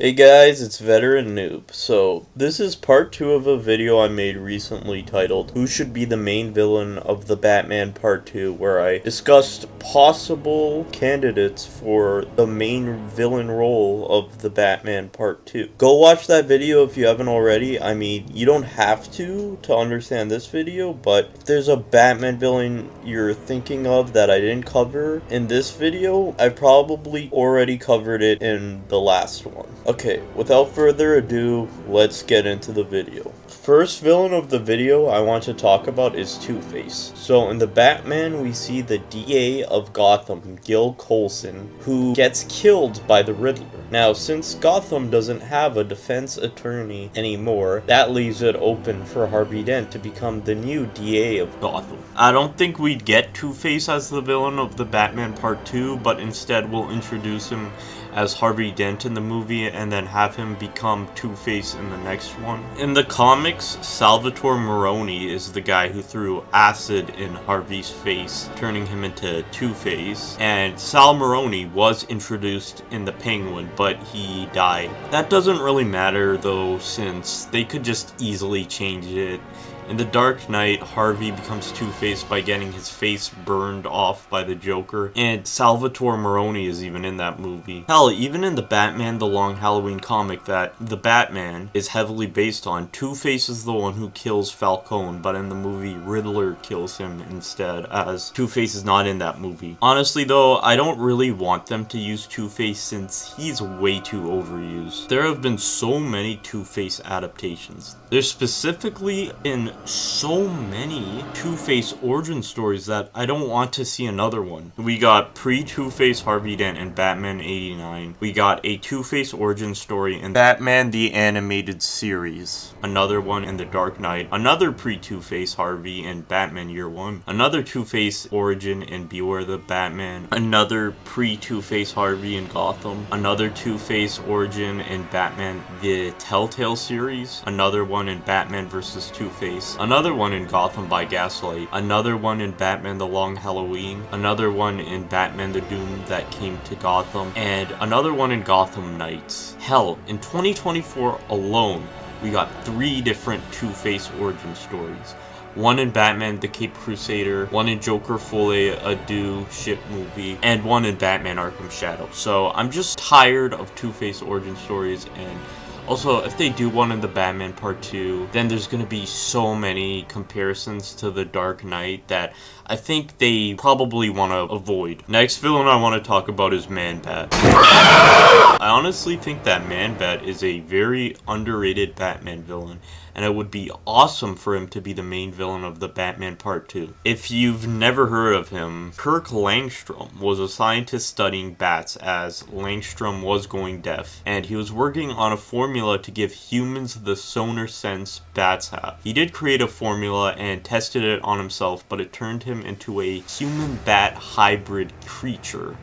Hey guys, it's Veteran Noob. So, this is part 2 of a video I made recently titled Who Should Be the Main Villain of the Batman Part 2, where I discussed possible candidates for the main villain role of the Batman Part 2. Go watch that video if you haven't already. I mean, you don't have to understand this video, but if there's a Batman villain you're thinking of that I didn't cover in this video, I probably already covered it in the last one. Okay, without further ado, let's get into the video. First villain of the video I want to talk about is Two-Face. So in the Batman, we see the DA of Gotham, Gil Coulson, who gets killed by the Riddler. Now, since Gotham doesn't have a defense attorney anymore, that leaves it open for Harvey Dent to become the new DA of Gotham. I don't think we'd get Two-Face as the villain of the Batman Part 2, but instead we'll introduce him as Harvey Dent in the movie and then have him become Two-Face in the next one. In the comics, Salvatore Maroni is the guy who threw acid in Harvey's face, turning him into Two-Face, and Sal Maroni was introduced in The Penguin, but he died. That doesn't really matter though, since they could just easily change it. In The Dark Knight, Harvey becomes Two-Face by getting his face burned off by the Joker, and Salvatore Maroni is even in that movie. Hell, even in the Batman The Long Halloween comic that The Batman is heavily based on, Two-Face is the one who kills Falcone, but in the movie, Riddler kills him instead, as Two-Face is not in that movie. Honestly though, I don't really want them to use Two-Face since he's way too overused. There have been so many Two-Face adaptations. There's specifically in so many Two-Face origin stories that I don't want to see another one. We got pre-Two-Face Harvey Dent in Batman 89. We got a Two-Face origin story in Batman the Animated Series. Another one in The Dark Knight. Another pre-Two-Face Harvey in Batman Year 1. Another Two-Face origin in Beware the Batman. Another pre-Two-Face Harvey in Gotham. Another Two-Face origin in Batman the Telltale series. Another one in Batman vs. Two-Face. Another one in Gotham by Gaslight. Another one in Batman The Long Halloween. Another one in Batman the Doom That Came to Gotham. And another one in Gotham Knights. Hell, in 2024 alone, we got 3 different Two-Face origin stories. One in Batman the Caped Crusader, one in Joker Folie à Deux ship movie, and one in Batman Arkham Shadow. So I'm just tired of Two-Face origin stories, and also, if they do one in the Batman Part 2, then there's going to be so many comparisons to The Dark Knight that I think they probably want to avoid. Next villain I want to talk about is Man-Bat. I honestly think that Man-Bat is a very underrated Batman villain, and it would be awesome for him to be the main villain of the Batman Part 2. If you've never heard of him, Kirk Langstrom was a scientist studying bats as Langstrom was going deaf, and he was working on a formula to give humans the sonar sense bats have. He did create a formula and tested it on himself, but it turned him into a human-bat hybrid creature,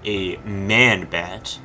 a man-bat,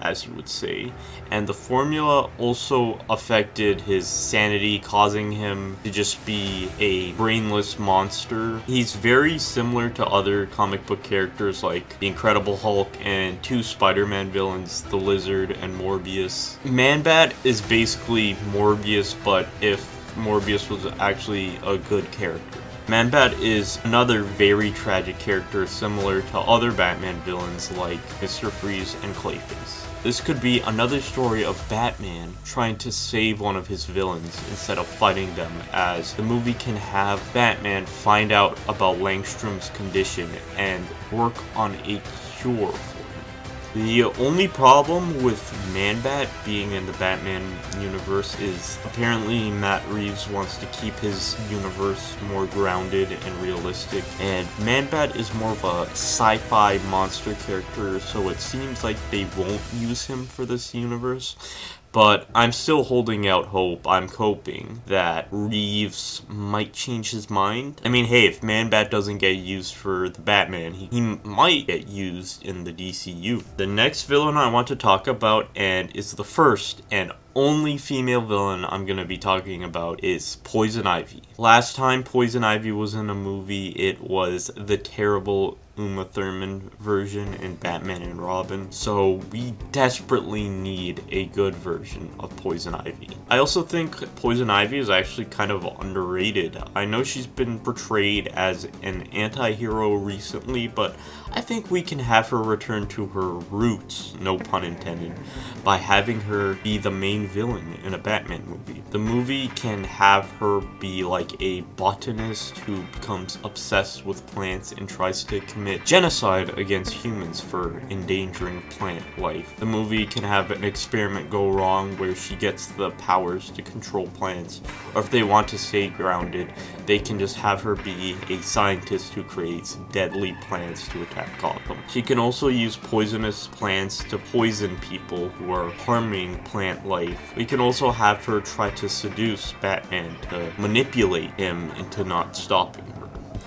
as you would say, and the formula also affected his sanity, causing him to just be a brainless monster. He's very similar to other comic book characters like the Incredible Hulk and 2 Spider-Man villains, the Lizard and Morbius. Man-Bat is basically Morbius, but if Morbius was actually a good character. Man-Bat is another very tragic character similar to other Batman villains like Mr. Freeze and Clayface. This could be another story of Batman trying to save one of his villains instead of fighting them, as the movie can have Batman find out about Langstrom's condition and work on a cure for him. The only problem with Man-Bat being in the Batman universe is apparently Matt Reeves wants to keep his universe more grounded and realistic, and Man-Bat is more of a sci-fi monster character, so it seems like they won't use him for this universe. But I'm still holding out hope. I'm hoping that Reeves might change his mind. I mean, hey, if Man-Bat doesn't get used for the Batman, he might get used in the DCU. The next villain I want to talk about, and is the first and only female villain I'm going to be talking about, is Poison Ivy. Last time Poison Ivy was in a movie, it was the terrible Uma Thurman version in Batman and Robin, so we desperately need a good version of Poison Ivy. I also think Poison Ivy is actually kind of underrated. I know she's been portrayed as an anti-hero recently, but I think we can have her return to her roots, no pun intended, by having her be the main villain in a Batman movie. The movie can have her be like a botanist who becomes obsessed with plants and tries to commit genocide against humans for endangering plant life. The movie can have an experiment go wrong where she gets the powers to control plants, or if they want to stay grounded, they can just have her be a scientist who creates deadly plants to attack Gotham. She can also use poisonous plants to poison people who are harming plant life. We can also have her try to seduce Batman to manipulate him into not stopping her.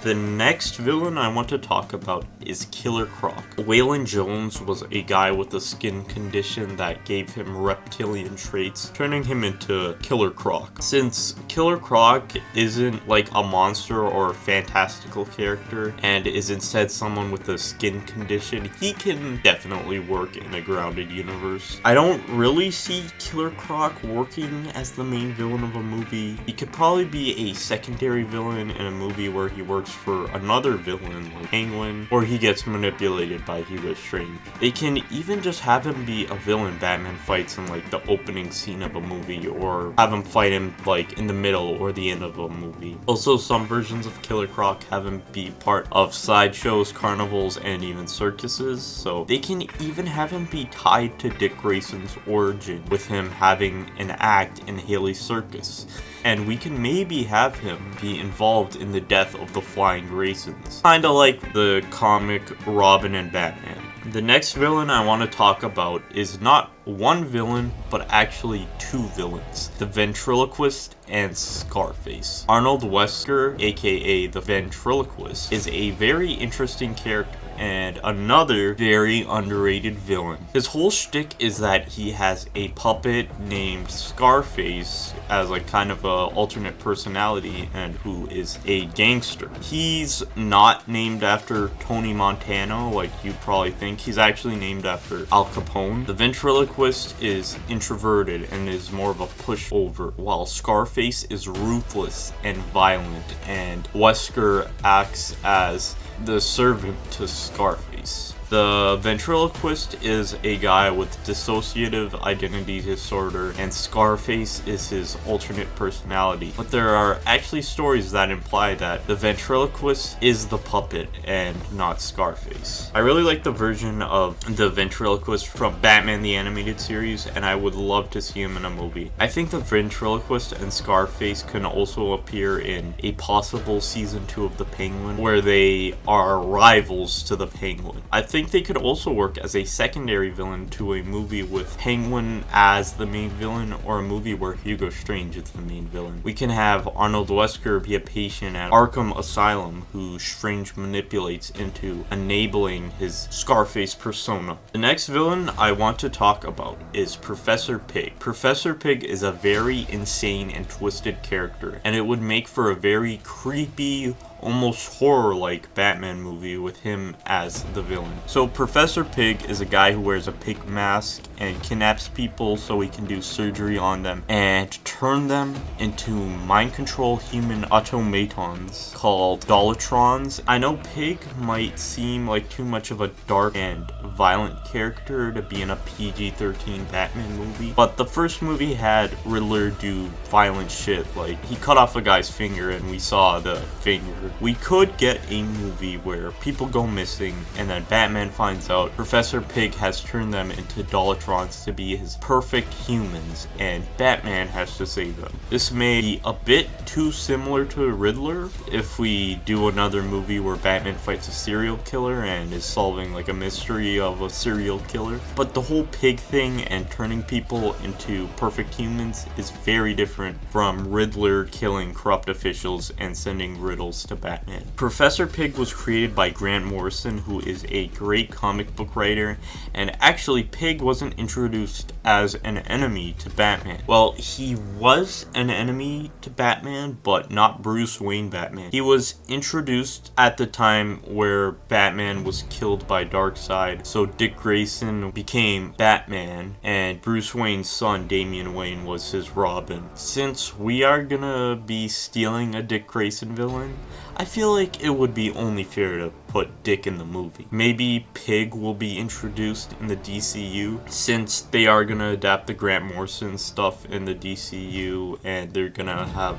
The next villain I want to talk about is Killer Croc. Waylon Jones was a guy with a skin condition that gave him reptilian traits, turning him into Killer Croc. Since Killer Croc isn't like a monster or fantastical character and is instead someone with a skin condition, he can definitely work in a grounded universe. I don't really see Killer Croc working as the main villain of a movie. He could probably be a secondary villain in a movie where he works for another villain like Penguin, or he gets manipulated by Hugo Strange. They can even just have him be a villain Batman fights in like the opening scene of a movie, or have him fight him like in the middle or the end of a movie. Also, some versions of Killer Croc have him be part of sideshows, carnivals, and even circuses, so they can even have him be tied to Dick Grayson's origin, with him having an act in Haley's Circus. And we can maybe have him be involved in the death of the Flying Graysons. Kinda like the comic Robin and Batman. The next villain I want to talk about is not one villain, but actually two villains. The Ventriloquist and Scarface. Arnold Wesker, aka the Ventriloquist, is a very interesting character and another very underrated villain. His whole shtick is that he has a puppet named Scarface as like kind of a alternate personality and who is a gangster. He's not named after Tony Montana like you probably think. He's actually named after Al Capone. The Ventriloquist is introverted and is more of a pushover, while Scarface is ruthless and violent, and Wesker acts as the servant to Scarface. The Ventriloquist is a guy with dissociative identity disorder, and Scarface is his alternate personality. But there are actually stories that imply that the Ventriloquist is the puppet and not Scarface. I really like the version of the Ventriloquist from Batman the Animated Series, and I would love to see him in a movie. I think the Ventriloquist and Scarface can also appear in a possible season 2 of The Penguin, where they are rivals to the Penguin. I think they could also work as a secondary villain to a movie with Penguin as the main villain, or a movie where Hugo Strange is the main villain. We can have Arnold Wesker be a patient at Arkham Asylum who Strange manipulates into enabling his Scarface persona. The next villain I want to talk about is Professor Pig. Professor Pig is a very insane and twisted character, and it would make for a very creepy, almost horror-like Batman movie with him as the villain. So Professor Pig is a guy who wears a pig mask and kidnaps people so he can do surgery on them and turn them into mind control human automatons called Dolatrons. I know Pig might seem like too much of a dark and violent character to be in a PG-13 Batman movie, but the first movie had Riddler do violent shit, like he cut off a guy's finger and we saw the finger. We could get a movie where people go missing and then Batman finds out Professor Pig has turned them into Dolatrons to be his perfect humans, and Batman has to save them. This may be a bit too similar to Riddler if we do another movie where Batman fights a serial killer and is solving like a mystery of a serial killer, but the whole pig thing and turning people into perfect humans is very different from Riddler killing corrupt officials and sending riddles to Batman. Professor Pig was created by Grant Morrison, who is a great comic book writer, and actually Pig wasn't introduced as an enemy to Batman. Well, he was an enemy to Batman, but not Bruce Wayne Batman. He was introduced at the time where Batman was killed by Darkseid, so Dick Grayson became Batman, and Bruce Wayne's son, Damian Wayne, was his Robin. Since we are gonna be stealing a Dick Grayson villain, I feel like it would be only fair to put Dick in the movie. Maybe Pig will be introduced in the DCU, since they are gonna adapt the Grant Morrison stuff in the DCU, and they're gonna have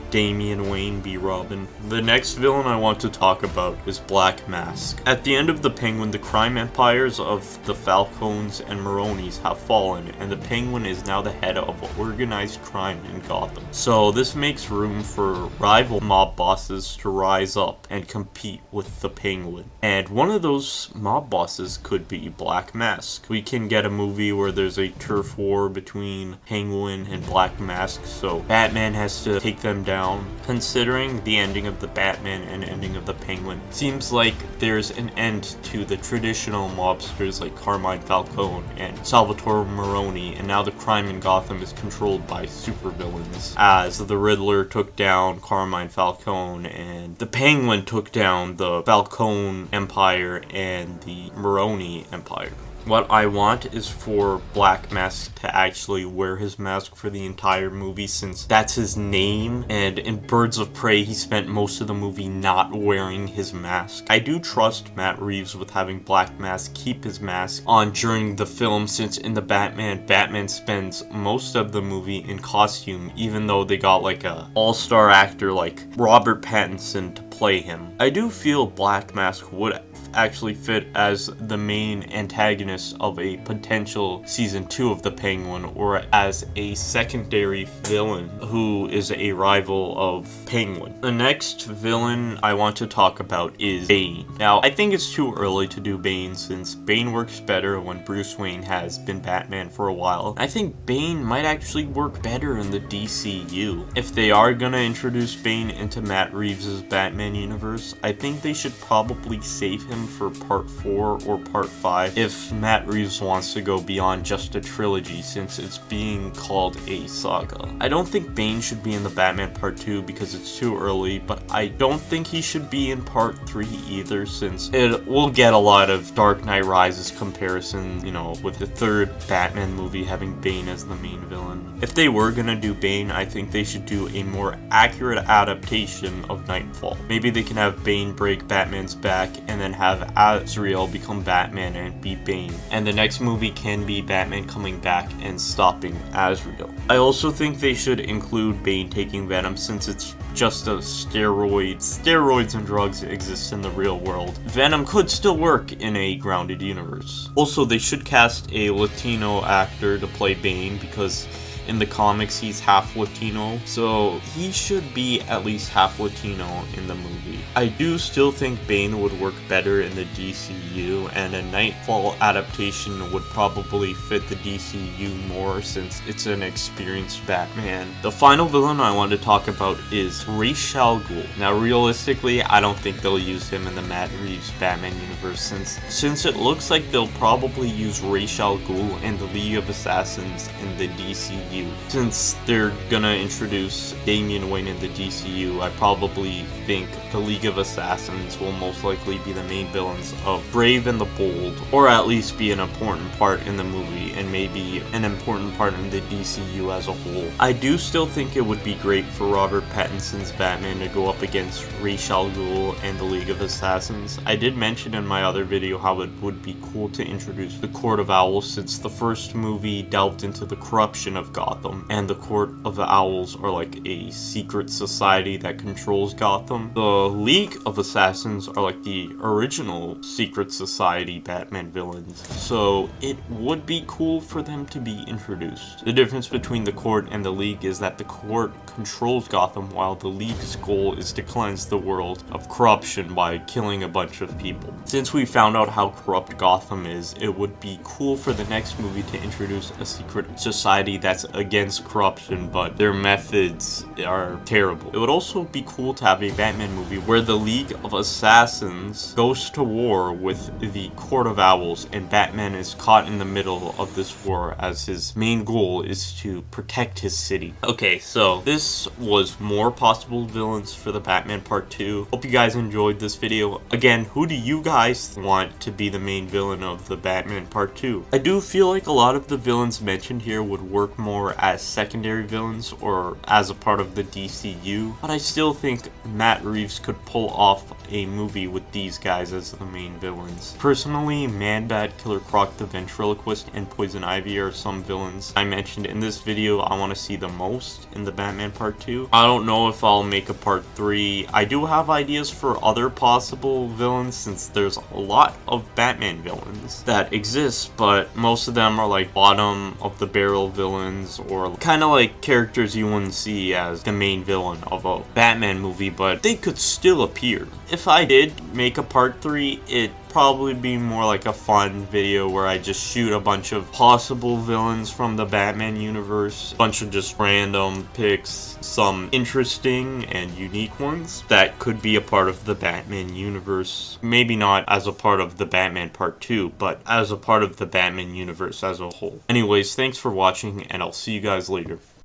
Damian Wayne be Robin. The next villain I want to talk about is Black Mask. At the end of the Penguin, the crime empires of the Falcones and Maronis have fallen, and the Penguin is now the head of organized crime in Gotham. So this makes room for rival mob bosses to rise up and compete with the Penguin. And one of those mob bosses could be Black Mask. We can get a movie where there's a turf war between Penguin and Black Mask, so Batman has to take them down. Considering the ending of the Batman and ending of the Penguin, seems like there's an end to the traditional mobsters like Carmine Falcone and Salvatore Maroni, and now the crime in Gotham is controlled by supervillains, as the Riddler took down Carmine Falcone and the Penguin took down the Falcone Empire and the Maroni Empire. What I want is for Black Mask to actually wear his mask for the entire movie, since that's his name, and in Birds of Prey he spent most of the movie not wearing his mask. I do trust Matt Reeves with having Black Mask keep his mask on during the film, since in the Batman spends most of the movie in costume, even though they got like a all-star actor like Robert Pattinson to play him. I do feel Black Mask would actually fit as the main antagonist of a potential season 2 of the Penguin, or as a secondary villain who is a rival of Penguin. The next villain I want to talk about is Bane. Now, I think it's too early to do Bane, since Bane works better when Bruce Wayne has been Batman for a while. I think Bane might actually work better in the DCU. If they are gonna introduce Bane into Matt Reeves' Batman universe, I think they should probably save him for part 4 or part 5 if Matt Reeves wants to go beyond just a trilogy, since it's being called a saga. I don't think Bane should be in the Batman part 2 because it's too early, but I don't think he should be in part 3 either, since it will get a lot of Dark Knight Rises comparison, you know, with the third Batman movie having Bane as the main villain. If they were gonna do Bane, I think they should do a more accurate adaptation of Nightfall. Maybe they can have Bane break Batman's back and then have Azrael become Batman and beat Bane, and the next movie can be Batman coming back and stopping Azrael. I also think they should include Bane taking Venom, since it's just a steroid. Steroids and drugs exist in the real world. Venom could still work in a grounded universe. Also, they should cast a Latino actor to play Bane, because in the comics he's half Latino, so he should be at least half Latino in the movie. I do still think Bane would work better in the DCU, and a Nightfall adaptation would probably fit the DCU more, since it's an experienced Batman. The final villain I want to talk about is Ra's al Ghul. Now, realistically, I don't think they'll use him in the Matt Reeves Batman universe, since it looks like they'll probably use Ra's al Ghul and the League of Assassins in the DCU. Since they're gonna introduce Damian Wayne in the DCU, I probably think the League of Assassins will most likely be the main villains of Brave and the Bold, or at least be an important part in the movie, and maybe an important part in the DCU as a whole. I do still think it would be great for Robert Pattinson's Batman to go up against Ra's al Ghul and the League of Assassins. I did mention in my other video how it would be cool to introduce the Court of Owls, since the first movie delved into the corruption of Gotham, and the Court of the Owls are like a secret society that controls Gotham. The League of Assassins are like the original secret society Batman villains, so it would be cool for them to be introduced. The difference between the Court and the League is that the Court controls Gotham, while the League's goal is to cleanse the world of corruption by killing a bunch of people. Since we found out how corrupt Gotham is, it would be cool for the next movie to introduce a secret society that's against corruption, but their methods are terrible. It would also be cool to have a Batman movie where the League of Assassins goes to war with the Court of Owls, and Batman is caught in the middle of this war as his main goal is to protect his city. Okay, so this was more possible villains for the Batman Part 2. Hope you guys enjoyed this video. Again, who do you guys want to be the main villain of the Batman Part 2? I do feel like a lot of the villains mentioned here would work more as secondary villains or as a part of the DCU, but I still think Matt Reeves could pull off a movie with these guys as the main villains. Personally, Man-Bat, Killer Croc, the Ventriloquist, and Poison Ivy are some villains I mentioned in this video I want to see the most in the Batman Part 2. I don't know if I'll make a Part 3. I do have ideas for other possible villains since there's a lot of Batman villains that exist, but most of them are like bottom of the barrel villains or kind of like characters you wouldn't see as the main villain of a Batman movie, but they could still appear. If I did make a Part 3, it'd probably be more like a fun video where I just shoot a bunch of possible villains from the Batman universe, a bunch of just random picks, some interesting and unique ones that could be a part of the Batman universe. Maybe not as a part of the Batman Part 2, but as a part of the Batman universe as a whole. Anyways, thanks for watching, and I'll see you guys later.